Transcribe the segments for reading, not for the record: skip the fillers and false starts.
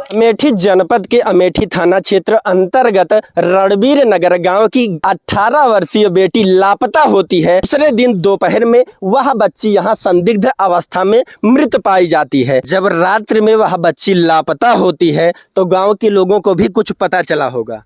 अमेठी जनपद के अमेठी थाना क्षेत्र अंतर्गत रणबीर नगर गांव की 18 वर्षीय बेटी लापता होती है। दूसरे दिन दोपहर में वह बच्ची यहां संदिग्ध अवस्था में मृत पाई जाती है। जब रात्रि में वह बच्ची लापता होती है तो गांव के लोगों को भी कुछ पता चला होगा।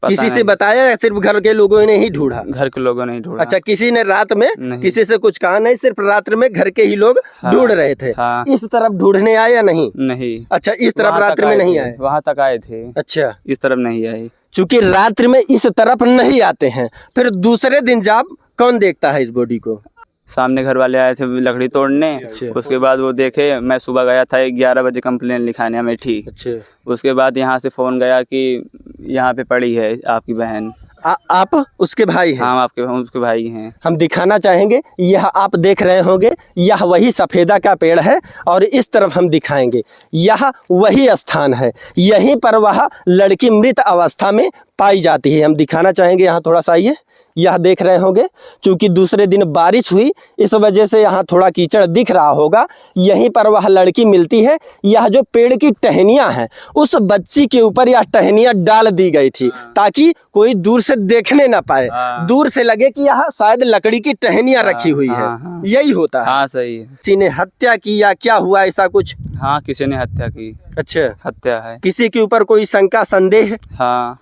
किसी से बताया या सिर्फ घर के लोगों ने ही ढूंढा? घर के लोगों ने ही ढूंढा। अच्छा, किसी ने रात में किसी से कुछ कहा नहीं, सिर्फ रात्रि में घर के ही लोग ढूंढ रहे थे। हाँ। इस तरफ ढूंढने आए या नहीं? नहीं। अच्छा, इस तरफ रात्रि में नहीं आए? वहां तक आए थे। अच्छा, इस तरफ नहीं आए। चूंकि रात्रि में इस तरफ नहीं आते हैं, फिर दूसरे दिन जब कौन देखता है इस बॉडी को? सामने घर वाले आए थे लकड़ी तोड़ने। उसके बाद वो देखे, मैं सुबह गया था 11 बजे कंप्लेन लिखाने अमेठी। अच्छा। उसके बाद यहाँ से फोन गया कि यहाँ पे पड़ी है आपकी बहन। आप उसके भाई हैं? हाँ, उसके भाई हैं। हम दिखाना चाहेंगे, यह आप देख रहे होंगे, यह वही सफेदा का पेड़ है और इस तरफ हम दिखाएंगे, यह वही स्थान है। यहीं पर वह लड़की मृत अवस्था में पाई जाती है। हम दिखाना चाहेंगे, यहाँ थोड़ा सा आइए। यह देख रहे होंगे, चूंकि दूसरे दिन बारिश हुई इस वजह से यहाँ थोड़ा कीचड़ दिख रहा होगा। यहीं पर वह लड़की मिलती है। यह जो पेड़ की टहनियाँ हैं, उस बच्ची के ऊपर यह टहनियाँ डाल दी गई थी ताकि कोई दूर से देखने ना पाए, दूर से लगे कि यहाँ शायद लकड़ी की टहनियाँ रखी हुई है। यही होता है। हाँ, सही है। किसी ने हत्या की या क्या हुआ ऐसा कुछ? हाँ, किसी ने हत्या की। अच्छा, हत्या है। किसी के ऊपर कोई शंका संदेह? हाँ,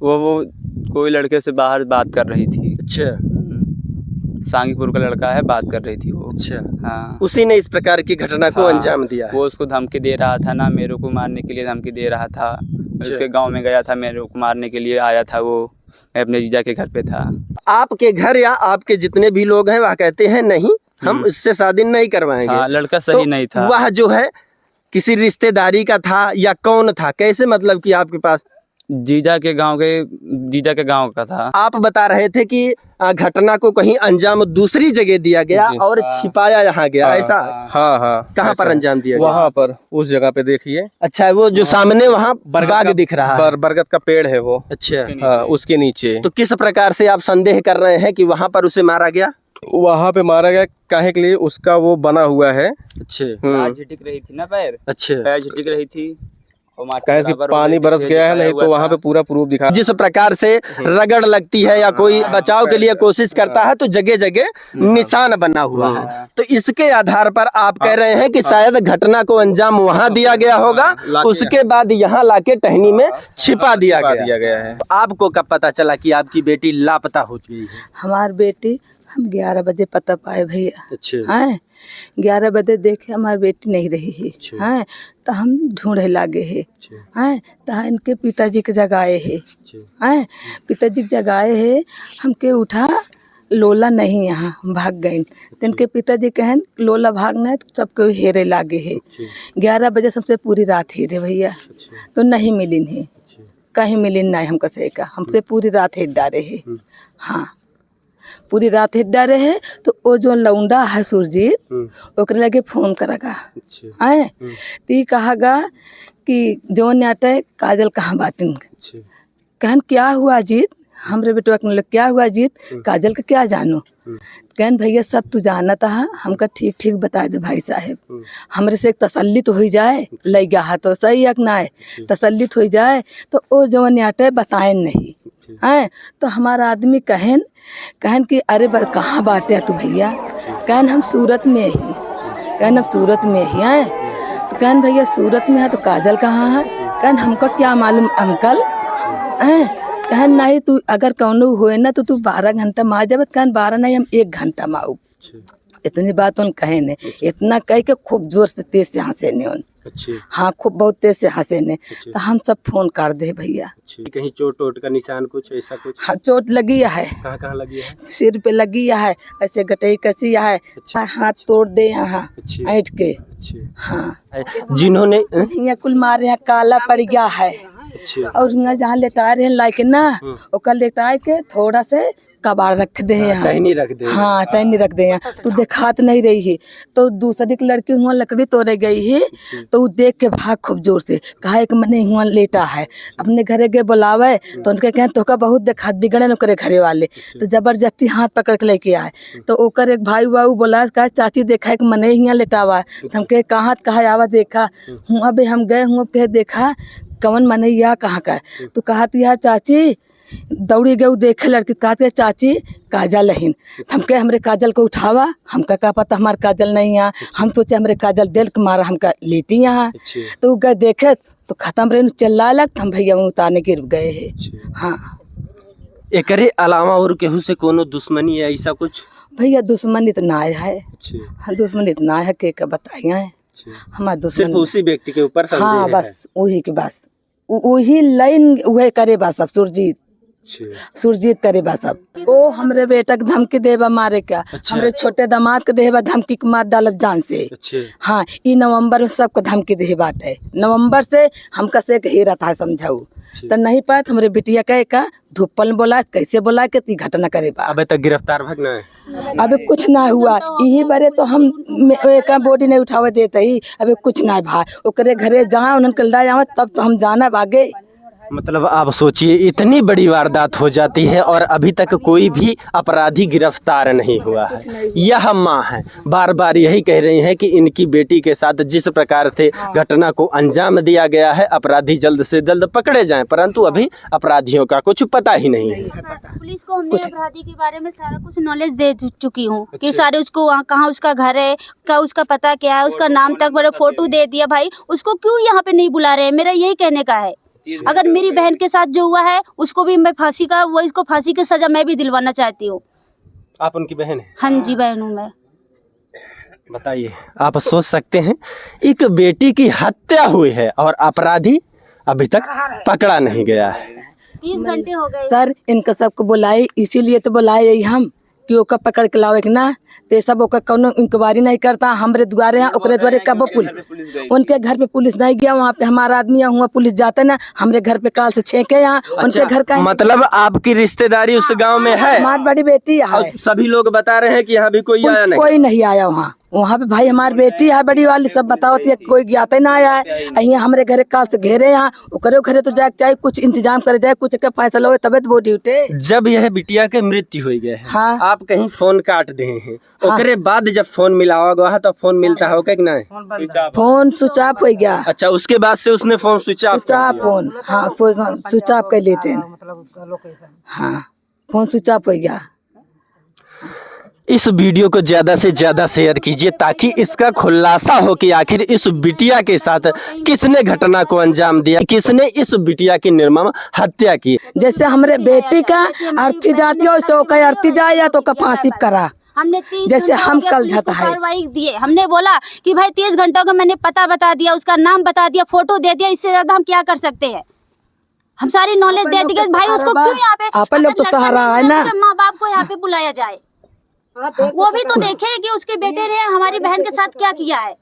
वो कोई लड़के से बाहर बात कर रही थी। अच्छा, सांगीपुर का लड़का है, बात कर रही थी वो। अच्छा। हाँ, उसी ने इस प्रकार की घटना को अंजाम दिया है। वो उसको धमकी दे रहा था ना, मेरे को मारने के लिए धमकी दे रहा था। उसके गांव में गया था, मेरे को मारने के लिए आया था वो। मैं अपने जीजा के घर पे था। आपके घर या आपके जितने भी लोग हैं वह कहते हैं नहीं, हम इससे शादी नहीं करवाएंगे। हाँ, लड़का सही तो नहीं था। वह जो है किसी रिश्तेदारी का था या कौन था? कैसे मतलब कि आपके पास? जीजा के गांव का था। आप बता रहे थे कि घटना को कहीं अंजाम दूसरी जगह दिया गया और छिपाया यहाँ गया, ऐसा? हाँ। कहाँ पर अंजाम दिया गया? वहाँ पर उस जगह पे देखिए। अच्छा, वो जो सामने वहाँ बाग दिख रहा है, बरगद का पेड़ है वो। अच्छा, हाँ, उसके नीचे। तो किस प्रकार से आप संदेह कर रहे हैं कि वहाँ पर उसे मारा गया? वहाँ पे मारा गया काहे के लिए, उसका वो बना हुआ है। अच्छा, झिटक रही थी ना, पैर झिटक रही थी। पानी बरस गया है, नहीं तो वहाँ पे पूरा प्रूफ दिखा। जिस प्रकार से रगड़ लगती है या कोई बचाव के लिए कोशिश करता है तो जगह जगह निशान बना हुआ है। तो इसके आधार पर आप कह रहे हैं कि शायद घटना को अंजाम वहाँ दिया गया होगा, उसके बाद यहाँ लाके टहनी में छिपा दिया गया है। आपको कब पता चला कि आपकी बेटी लापता हो चुकी है? हमारी बेटी हम 11 बजे पता पाए भैया। अच्छा। हैं 11 बजे देखे हमारी बेटी नहीं रही है। हैं तो हम ढूंढे लागे है। हैं तो इनके पिताजी के जगाए है। हैं पिताजी के जगाए है, हमके उठा लोला नहीं, यहाँ भाग गए। तो इनके पिताजी कहन लोला भागना है तो सबको हेरे लागे है। 11 बजे सबसे पूरी रात हेरे भैया, तो नहीं मिलिन है, कहीं मिलिन नहीं हमको से का, हमसे पूरी रात हेर डारे है। हाँ, पूरी रात हिट डारे है। तो वो जो लौंडा है सुरजीत, ओकरे लगे फोन करेगा। आए ती कहागा कि जो नाटे काजल कहाँ बाटिन। कहन क्या हुआ जीत? हमरे बेटवा के क्या हुआ जीत? काजल का क्या जानो? कहन भैया सब तू जाना था, हमका ठीक ठीक बता दे भाई साहब, हमरे से तसल्ली तो हो जाए, लग गया है तो सही है ना, तसल्ली हो जाए। तो वो जो नाटे बताए नहीं हैं। तो हमारा आदमी कहन कि अरे कहाँ बाटे तू भैया? कहन हम सूरत में ही। कहन हम सूरत में ही हैं। तो कहन भैया सूरत में है तो काजल कहाँ है? कहन हमको क्या मालूम अंकल। हैं कहन नहीं, तू अगर कौनो हुए ना तो तू 12 घंटा में आ जाए। कहन 12 नहीं, हम 1 घंटा में आऊ। इतनी बात उन कहे ने, इतना कह के खूब जोर से तेज से हंसे ने उन। हाँ, खूब बहुत तेज से हंसे ने। तो हम सब फोन कर दे भैया। कहीं चोट वोट का निशान कुछ ऐसा कुछ? हाँ, चोट लगी है। कहाँ लगी है? सिर पे लगी है, ऐसे गटई कसी है। हाथ तोड़ दे यहाँ ऐठ के। हाँ, जिन्होंने यहाँ कुल मारे यहाँ काला पड़ गया है। और यहाँ जहाँ लेटा रहे लाइक ना, ओकर लेटा के थोड़ा से कबाड़ रख दे हैं यहाँ। टहनी रख दे। हाँ टहनी रख दे यहाँ। तो देखात नहीं रही है, तो दूसरी की लड़की हुआ लकड़ी तोड़े गई है, तो वो देख के भाग खूब जोर से, कहा एक मने हुआ लेटा है, अपने घरे गए बुलावे, तो उनके कहें तो का बहुत देखात बिगड़े न करे घरे वाले, तो जबरदस्ती हाथ पकड़ के लेके आए। तो ओकर एक भाई हुआ बोला कहा चाची देखा एक मने यहाँ लेटावा है, हम कहे कहाँ कहा आवा देखा हूँ, अब हम गए हूँ, कहे देखा कवन मने यह कहाँ का है, तो कहा यह चाची दौड़ी गई देखे लड़की, कहते चाची काजल है, हम कहे हमरे काजल को उठावा, हमका क्या पता हमारे काजल नहीं है, हम सोचे हमरे काजल दिल के मारा हमका लेटी यहाँ। तो गए देखे तो खत्म रहे चिल्ला लग, हम भैया उतारने गिर गए है। हाँ एकरे अलावा और केहू से कोनो दुश्मनी है ऐसा कुछ? भैया दुश्मन इतना है, हाँ दुश्मन इतना है के बताइए है हमारा दुश्मन सिर्फ उसी व्यक्ति के ऊपर संदेह हाँ है। बस वही के बस वही लाइन वही करे बस सब सुरजीत करे बा सब। ओ हमरे बेटा के धमकी देबा मारे का, हमरे छोटे दामाद के देबा धमकी के मार डालब जान से। हाँ ई नवंबर में सबको धमकी दे बाटे, नवंबर से हमका से हेरा था समझाऊ, तो नहीं पात हमरे बिटिया कहे का धूपल बोला कैसे बोला के ती घटना करे बा। अबे तक गिरफ्तार भगना है? अबे कुछ ना हुआ, यही बारे तो हम एक बॉडी नहीं उठावे देते ही, अबे कुछ ना भाई ओकरे घरे जहाँ उन्हें कल जावा तब तो हम जाना आगे। मतलब आप सोचिए इतनी बड़ी वारदात हो जाती है और अभी तक कोई भी अपराधी गिरफ्तार नहीं हुआ है। यह माँ है बार बार यही कह रही हैं कि इनकी बेटी के साथ जिस प्रकार से घटना को अंजाम दिया गया है अपराधी जल्द से जल्द पकड़े जाएं, परंतु अभी अपराधियों का कुछ पता ही नहीं है। पुलिस को हमने अपराधी के बारे में सारा कुछ नॉलेज दे चुकी हूँ कि सारे उसको वहाँ कहाँ उसका घर है, क्या उसका पता क्या है, उसका नाम तक मेरा फोटो दे दिया। भाई उसको क्यों यहाँ पे नहीं बुला रहे, मेरा यही कहने का है। अगर मेरी बहन के साथ जो हुआ है उसको भी मैं फांसी का वो इसको फांसी की सजा मैं भी दिलवाना चाहती हूँ। आप उनकी बहन हैं? हाँ जी बहन हूँ मैं। बताइए, आप सोच सकते हैं एक बेटी की हत्या हुई है और अपराधी अभी तक पकड़ा नहीं गया है। 30 घंटे हो गए सर, इनका सबको बुलाए इसीलिए तो बुलाए हम कि ओका पकड़ के लावे ना, ते सब ओका कोनो इंक्वायरी नहीं करता। हमरे द्वारे यहाँ ओकरे द्वारे कब पुलिस उनके घर पे पुलिस नहीं गया, वहाँ पे हमारा आदमी हुआ पुलिस जाते ना, हमरे घर पे काल से छेके यहाँ उनके घर का। मतलब आपकी रिश्तेदारी उस गांव में है? हमारी बड़ी बेटी है। और सभी लोग बता रहे हैं कि यहाँ भी कोई आया नहीं? कोई नहीं आया वहाँ, वहाँ पे भाई हमारी बेटी है बड़ी वाली, सब बताओती है कोई ज्ञाते ना आया है। यहाँ हमारे घरे काल से घेरे यहाँ ओकरे घरे तो जाए चाहे कुछ इंतजाम करे जाए, कुछ का फैसला हो तबे तो बॉडी उठे। जब यह बिटिया के मृत्यु हो गए है, हाँ। आप कहीं फोन काट दे हैं, ओकरे बाद जब फोन मिला होगा तो फोन मिलता होगा कि नहीं? फोन स्विच ऑफ हो गया। अच्छा, उसके बाद से उसने फोन स्विच ऑफ फोन, हाँ स्विच ऑफ कर लेते हैं। हाँ फोन स्विच ऑफ हो गया। इस वीडियो को ज़्यादा से ज़्यादा शेयर कीजिए ताकि इसका खुलासा हो कि आखिर इस बिटिया के साथ किसने घटना को अंजाम दिया, किसने इस बिटिया की निर्मम हत्या की। जैसे हमारे बेटी का अर्थी जाती है सो का अर्थी जाए या तो का फांसी करा, हमने जैसे हम कल जाता है कार्रवाई दिए। हमने बोला कि भाई 30 घंटों का मैंने पता बता दिया, उसका नाम बता दिया, फोटो दे दिया, इससे ज्यादा हम क्या कर सकते हैं। हम सारी नॉलेज दे दी भाई उसको क्यों यहाँ पे, आप लोग तो सहारा है ना, माँ बाप को यहाँ पे बुलाया जाए, वो भी तो देखे कि उसके बेटे ने हमारी बहन के साथ क्या किया है।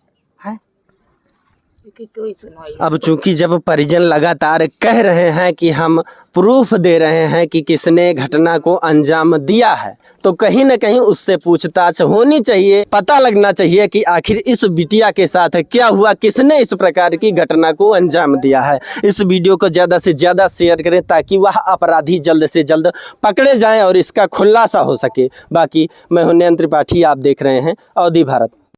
अब चूंकि जब परिजन लगातार कह रहे हैं कि हम प्रूफ दे रहे हैं कि किसने घटना को अंजाम दिया है, तो कहीं न कहीं उससे पूछताछ होनी चाहिए, पता लगना चाहिए कि आखिर इस बिटिया के साथ क्या हुआ, किसने इस प्रकार की घटना को अंजाम दिया है। इस वीडियो को ज़्यादा से ज़्यादा शेयर करें ताकि वह अपराधी जल्द से जल्द पकड़े जाएं और इसका खुलासा हो सके। बाकी मैं हूं नयन त्रिपाठी, आप देख रहे हैं अवधि भारत।